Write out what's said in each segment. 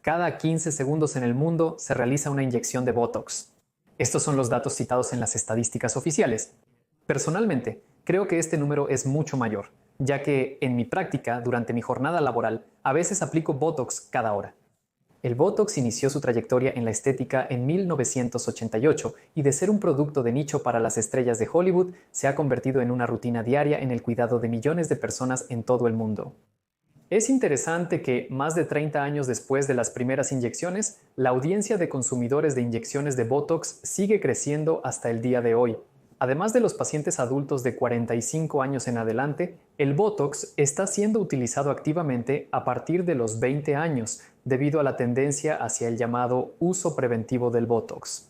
Cada 15 segundos en el mundo se realiza una inyección de Botox. Estos son los datos citados en las estadísticas oficiales. Personalmente, creo que este número es mucho mayor, ya que en mi práctica, durante mi jornada laboral, a veces aplico Botox cada hora. El Botox inició su trayectoria en la estética en 1988 y de ser un producto de nicho para las estrellas de Hollywood, se ha convertido en una rutina diaria en el cuidado de millones de personas en todo el mundo. Es interesante que, más de 30 años después de las primeras inyecciones, la audiencia de consumidores de inyecciones de Botox sigue creciendo hasta el día de hoy. Además de los pacientes adultos de 45 años en adelante, el Botox está siendo utilizado activamente a partir de los 20 años, debido a la tendencia hacia el llamado uso preventivo del Botox.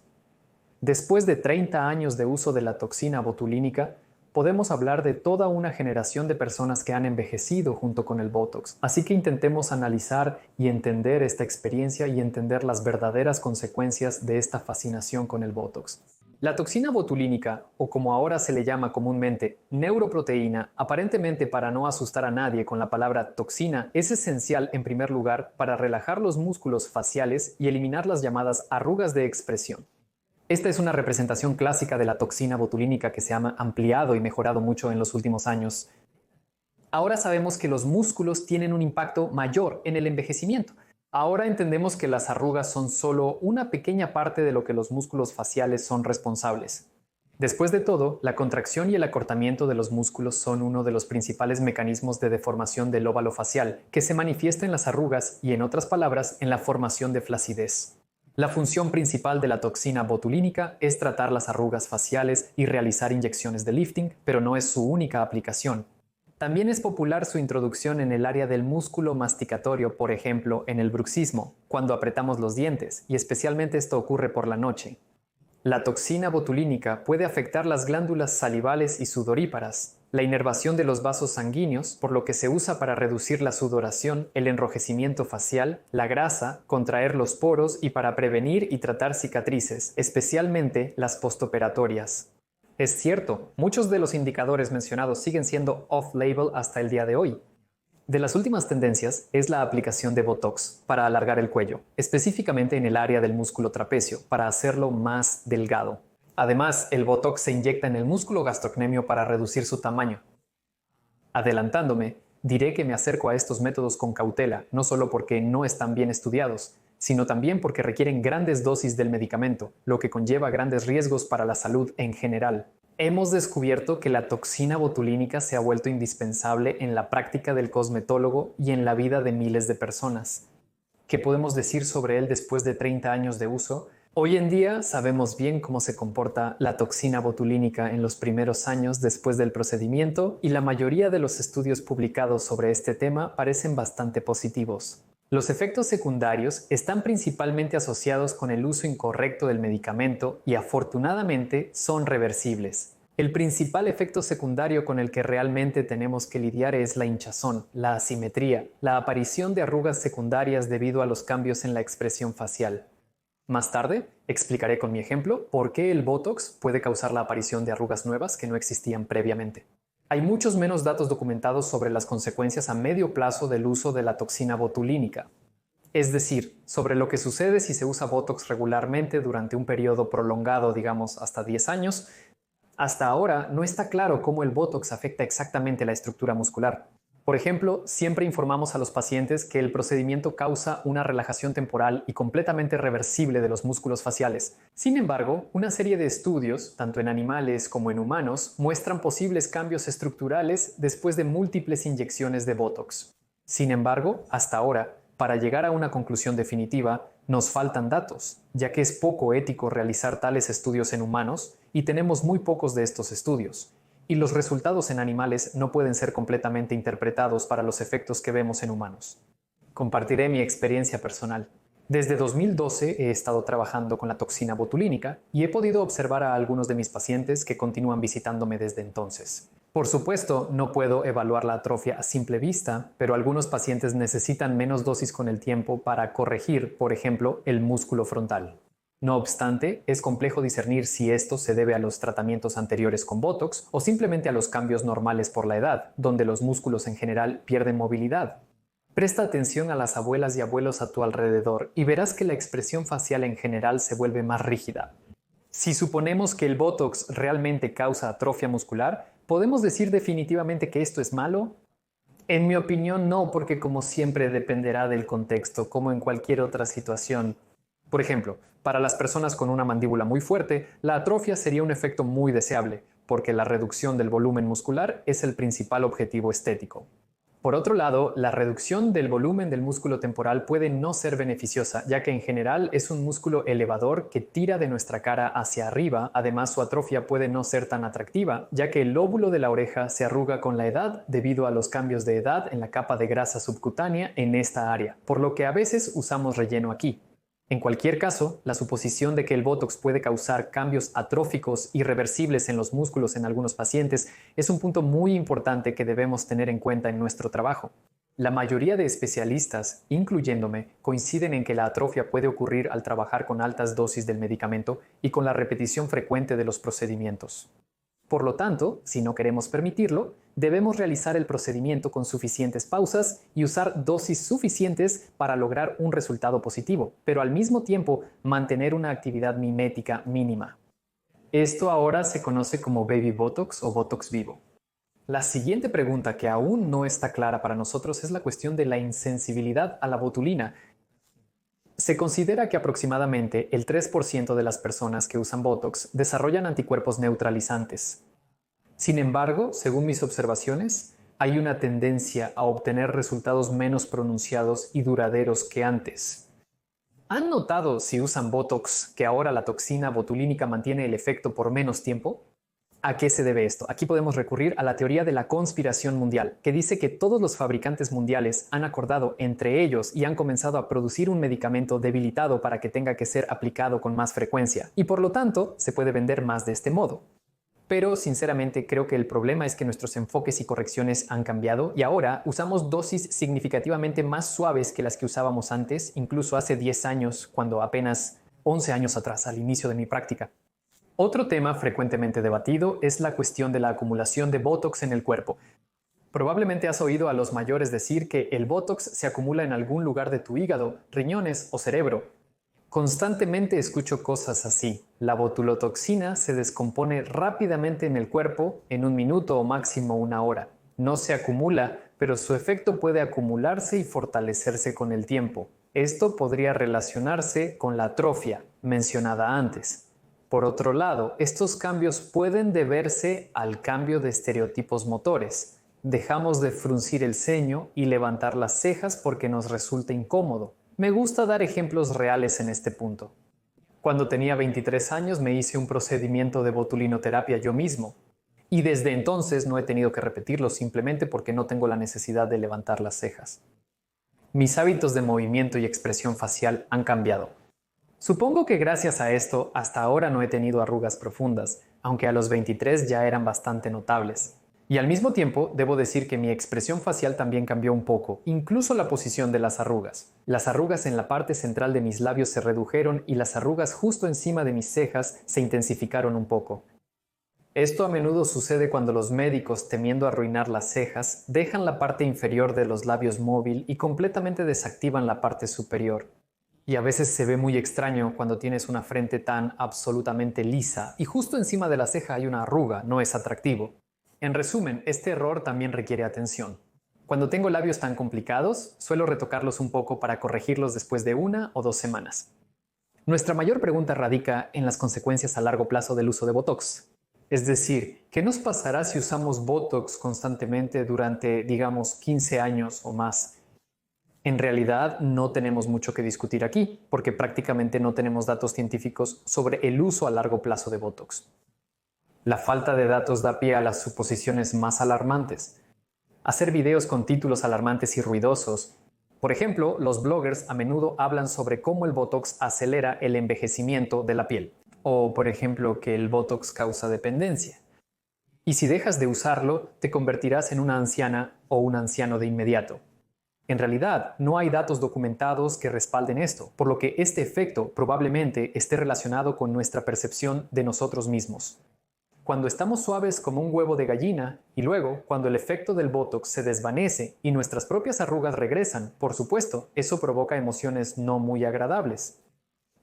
Después de 30 años de uso de la toxina botulínica, podemos hablar de toda una generación de personas que han envejecido junto con el Botox. Así que intentemos analizar y entender esta experiencia y entender las verdaderas consecuencias de esta fascinación con el Botox. La toxina botulínica, o como ahora se le llama comúnmente, neuroproteína, aparentemente para no asustar a nadie con la palabra toxina, es esencial en primer lugar para relajar los músculos faciales y eliminar las llamadas arrugas de expresión. Esta es una representación clásica de la toxina botulínica que se ha ampliado y mejorado mucho en los últimos años. Ahora sabemos que los músculos tienen un impacto mayor en el envejecimiento. Ahora entendemos que las arrugas son solo una pequeña parte de lo que los músculos faciales son responsables. Después de todo, la contracción y el acortamiento de los músculos son uno de los principales mecanismos de deformación del óvalo facial, que se manifiesta en las arrugas y, en otras palabras, en la formación de flacidez. La función principal de la toxina botulínica es tratar las arrugas faciales y realizar inyecciones de lifting, pero no es su única aplicación. También es popular su introducción en el área del músculo masticatorio, por ejemplo, en el bruxismo, cuando apretamos los dientes, y especialmente esto ocurre por la noche. La toxina botulínica puede afectar las glándulas salivales y sudoríparas, la inervación de los vasos sanguíneos, por lo que se usa para reducir la sudoración, el enrojecimiento facial, la grasa, contraer los poros y para prevenir y tratar cicatrices, especialmente las postoperatorias. Es cierto, muchos de los indicadores mencionados siguen siendo off-label hasta el día de hoy. De las últimas tendencias es la aplicación de Botox para alargar el cuello, específicamente en el área del músculo trapecio, para hacerlo más delgado. Además, el Botox se inyecta en el músculo gastrocnemio para reducir su tamaño. Adelantándome, diré que me acerco a estos métodos con cautela, no solo porque no están bien estudiados, sino también porque requieren grandes dosis del medicamento, lo que conlleva grandes riesgos para la salud en general. Hemos descubierto que la toxina botulínica se ha vuelto indispensable en la práctica del cosmetólogo y en la vida de miles de personas. ¿Qué podemos decir sobre él después de 30 años de uso? Hoy en día sabemos bien cómo se comporta la toxina botulínica en los primeros años después del procedimiento y la mayoría de los estudios publicados sobre este tema parecen bastante positivos. Los efectos secundarios están principalmente asociados con el uso incorrecto del medicamento y afortunadamente son reversibles. El principal efecto secundario con el que realmente tenemos que lidiar es la hinchazón, la asimetría, la aparición de arrugas secundarias debido a los cambios en la expresión facial. Más tarde, explicaré con mi ejemplo por qué el Botox puede causar la aparición de arrugas nuevas que no existían previamente. Hay muchos menos datos documentados sobre las consecuencias a medio plazo del uso de la toxina botulínica. Es decir, sobre lo que sucede si se usa Botox regularmente durante un periodo prolongado, digamos hasta 10 años. Hasta ahora no está claro cómo el Botox afecta exactamente la estructura muscular. Por ejemplo, siempre informamos a los pacientes que el procedimiento causa una relajación temporal y completamente reversible de los músculos faciales. Sin embargo, una serie de estudios, tanto en animales como en humanos, muestran posibles cambios estructurales después de múltiples inyecciones de Botox. Sin embargo, hasta ahora, para llegar a una conclusión definitiva, nos faltan datos, ya que es poco ético realizar tales estudios en humanos y tenemos muy pocos de estos estudios. Y los resultados en animales no pueden ser completamente interpretados para los efectos que vemos en humanos. Compartiré mi experiencia personal. Desde 2012 he estado trabajando con la toxina botulínica y he podido observar a algunos de mis pacientes que continúan visitándome desde entonces. Por supuesto, no puedo evaluar la atrofia a simple vista, pero algunos pacientes necesitan menos dosis con el tiempo para corregir, por ejemplo, el músculo frontal. No obstante, es complejo discernir si esto se debe a los tratamientos anteriores con Botox o simplemente a los cambios normales por la edad, donde los músculos en general pierden movilidad. Presta atención a las abuelas y abuelos a tu alrededor y verás que la expresión facial en general se vuelve más rígida. Si suponemos que el Botox realmente causa atrofia muscular, ¿podemos decir definitivamente que esto es malo? En mi opinión, no, porque como siempre dependerá del contexto, como en cualquier otra situación. Por ejemplo, para las personas con una mandíbula muy fuerte, la atrofia sería un efecto muy deseable, porque la reducción del volumen muscular es el principal objetivo estético. Por otro lado, la reducción del volumen del músculo temporal puede no ser beneficiosa, ya que en general es un músculo elevador que tira de nuestra cara hacia arriba. Además, su atrofia puede no ser tan atractiva, ya que el lóbulo de la oreja se arruga con la edad debido a los cambios de edad en la capa de grasa subcutánea en esta área, por lo que a veces usamos relleno aquí. En cualquier caso, la suposición de que el Botox puede causar cambios atróficos irreversibles en los músculos en algunos pacientes es un punto muy importante que debemos tener en cuenta en nuestro trabajo. La mayoría de especialistas, incluyéndome, coinciden en que la atrofia puede ocurrir al trabajar con altas dosis del medicamento y con la repetición frecuente de los procedimientos. Por lo tanto, si no queremos permitirlo, debemos realizar el procedimiento con suficientes pausas y usar dosis suficientes para lograr un resultado positivo, pero al mismo tiempo mantener una actividad mimética mínima. Esto ahora se conoce como Baby Botox o Botox vivo. La siguiente pregunta que aún no está clara para nosotros es la cuestión de la insensibilidad a la botulina. Se considera que aproximadamente el 3% de las personas que usan Botox desarrollan anticuerpos neutralizantes. Sin embargo, según mis observaciones, hay una tendencia a obtener resultados menos pronunciados y duraderos que antes. ¿Han notado si usan Botox que ahora la toxina botulínica mantiene el efecto por menos tiempo? ¿A qué se debe esto? Aquí podemos recurrir a la teoría de la conspiración mundial, que dice que todos los fabricantes mundiales han acordado entre ellos y han comenzado a producir un medicamento debilitado para que tenga que ser aplicado con más frecuencia, y por lo tanto se puede vender más de este modo. Pero sinceramente creo que el problema es que nuestros enfoques y correcciones han cambiado y ahora usamos dosis significativamente más suaves que las que usábamos antes, incluso hace 10 años, cuando apenas 11 años atrás, al inicio de mi práctica. Otro tema frecuentemente debatido es la cuestión de la acumulación de Botox en el cuerpo. Probablemente has oído a los mayores decir que el Botox se acumula en algún lugar de tu hígado, riñones o cerebro. Constantemente escucho cosas así. La botulotoxina se descompone rápidamente en el cuerpo en un minuto o máximo una hora. No se acumula, pero su efecto puede acumularse y fortalecerse con el tiempo. Esto podría relacionarse con la atrofia mencionada antes. Por otro lado, estos cambios pueden deberse al cambio de estereotipos motores. Dejamos de fruncir el ceño y levantar las cejas porque nos resulta incómodo. Me gusta dar ejemplos reales en este punto. Cuando tenía 23 años me hice un procedimiento de botulinoterapia yo mismo. Y desde entonces no he tenido que repetirlo simplemente porque no tengo la necesidad de levantar las cejas. Mis hábitos de movimiento y expresión facial han cambiado. Supongo que gracias a esto hasta ahora no he tenido arrugas profundas, aunque a los 23 ya eran bastante notables. Y al mismo tiempo, debo decir que mi expresión facial también cambió un poco, incluso la posición de las arrugas. Las arrugas en la parte central de mis labios se redujeron y las arrugas justo encima de mis cejas se intensificaron un poco. Esto a menudo sucede cuando los médicos, temiendo arruinar las cejas, dejan la parte inferior de los labios móvil y completamente desactivan la parte superior. Y a veces se ve muy extraño cuando tienes una frente tan absolutamente lisa y justo encima de la ceja hay una arruga, no es atractivo. En resumen, este error también requiere atención. Cuando tengo labios tan complicados, suelo retocarlos un poco para corregirlos después de 1 o 2 semanas. Nuestra mayor pregunta radica en las consecuencias a largo plazo del uso de Botox. Es decir, ¿qué nos pasará si usamos Botox constantemente durante, digamos, 15 años o más? En realidad no tenemos mucho que discutir aquí, porque prácticamente no tenemos datos científicos sobre el uso a largo plazo de Botox. La falta de datos da pie a las suposiciones más alarmantes. Hacer videos con títulos alarmantes y ruidosos. Por ejemplo, los bloggers a menudo hablan sobre cómo el Botox acelera el envejecimiento de la piel. O, por ejemplo, que el Botox causa dependencia. Y si dejas de usarlo, te convertirás en una anciana o un anciano de inmediato. En realidad, no hay datos documentados que respalden esto, por lo que este efecto probablemente esté relacionado con nuestra percepción de nosotros mismos. Cuando estamos suaves como un huevo de gallina y luego, cuando el efecto del Botox se desvanece y nuestras propias arrugas regresan, por supuesto, eso provoca emociones no muy agradables.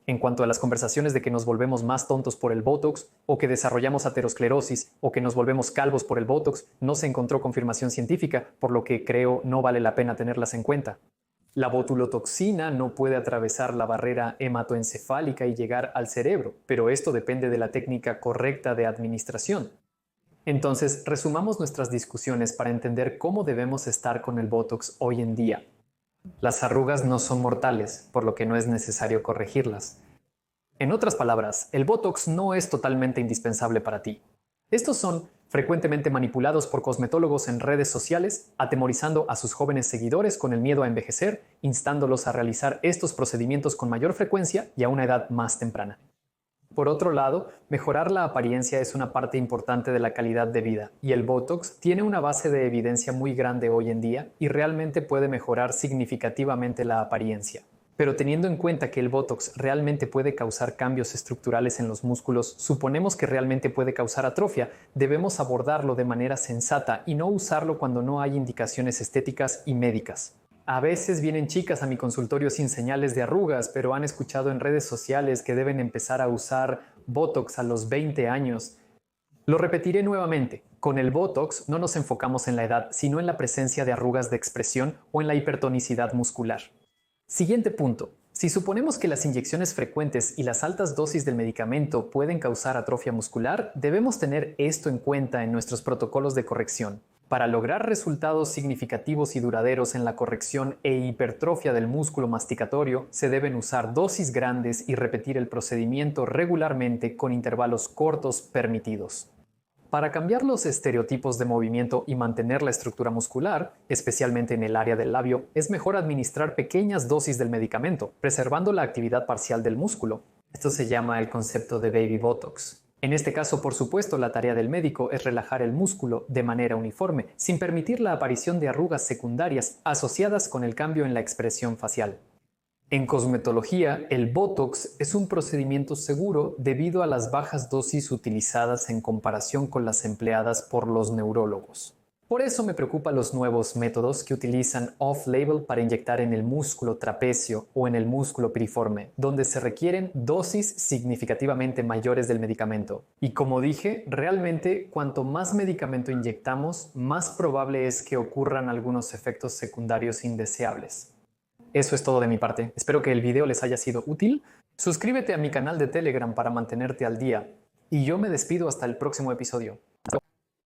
En cuanto a las conversaciones de que nos volvemos más tontos por el Botox, o que desarrollamos aterosclerosis, o que nos volvemos calvos por el Botox, no se encontró confirmación científica, por lo que creo no vale la pena tenerlas en cuenta. La botulotoxina no puede atravesar la barrera hematoencefálica y llegar al cerebro, pero esto depende de la técnica correcta de administración. Entonces, resumamos nuestras discusiones para entender cómo debemos estar con el Botox hoy en día. Las arrugas no son mortales, por lo que no es necesario corregirlas. En otras palabras, el Botox no es totalmente indispensable para ti. Estos son frecuentemente manipulados por cosmetólogos en redes sociales, atemorizando a sus jóvenes seguidores con el miedo a envejecer, instándolos a realizar estos procedimientos con mayor frecuencia y a una edad más temprana. Por otro lado, mejorar la apariencia es una parte importante de la calidad de vida, y el Botox tiene una base de evidencia muy grande hoy en día y realmente puede mejorar significativamente la apariencia. Pero teniendo en cuenta que el Botox realmente puede causar cambios estructurales en los músculos, suponemos que realmente puede causar atrofia, debemos abordarlo de manera sensata y no usarlo cuando no hay indicaciones estéticas y médicas. A veces vienen chicas a mi consultorio sin señales de arrugas, pero han escuchado en redes sociales que deben empezar a usar Botox a los 20 años. Lo repetiré nuevamente. Con el Botox no nos enfocamos en la edad, sino en la presencia de arrugas de expresión o en la hipertonicidad muscular. Siguiente punto. Si suponemos que las inyecciones frecuentes y las altas dosis del medicamento pueden causar atrofia muscular, debemos tener esto en cuenta en nuestros protocolos de corrección. Para lograr resultados significativos y duraderos en la corrección e hipertrofia del músculo masticatorio, se deben usar dosis grandes y repetir el procedimiento regularmente con intervalos cortos permitidos. Para cambiar los estereotipos de movimiento y mantener la estructura muscular, especialmente en el área del labio, es mejor administrar pequeñas dosis del medicamento, preservando la actividad parcial del músculo. Esto se llama el concepto de Baby Botox. En este caso, por supuesto, la tarea del médico es relajar el músculo de manera uniforme, sin permitir la aparición de arrugas secundarias asociadas con el cambio en la expresión facial. En cosmetología, el Botox es un procedimiento seguro debido a las bajas dosis utilizadas en comparación con las empleadas por los neurólogos. Por eso me preocupan los nuevos métodos que utilizan off-label para inyectar en el músculo trapecio o en el músculo piriforme, donde se requieren dosis significativamente mayores del medicamento. Y como dije, realmente cuanto más medicamento inyectamos, más probable es que ocurran algunos efectos secundarios indeseables. Eso es todo de mi parte. Espero que el video les haya sido útil. Suscríbete a mi canal de Telegram para mantenerte al día. Y yo me despido hasta el próximo episodio.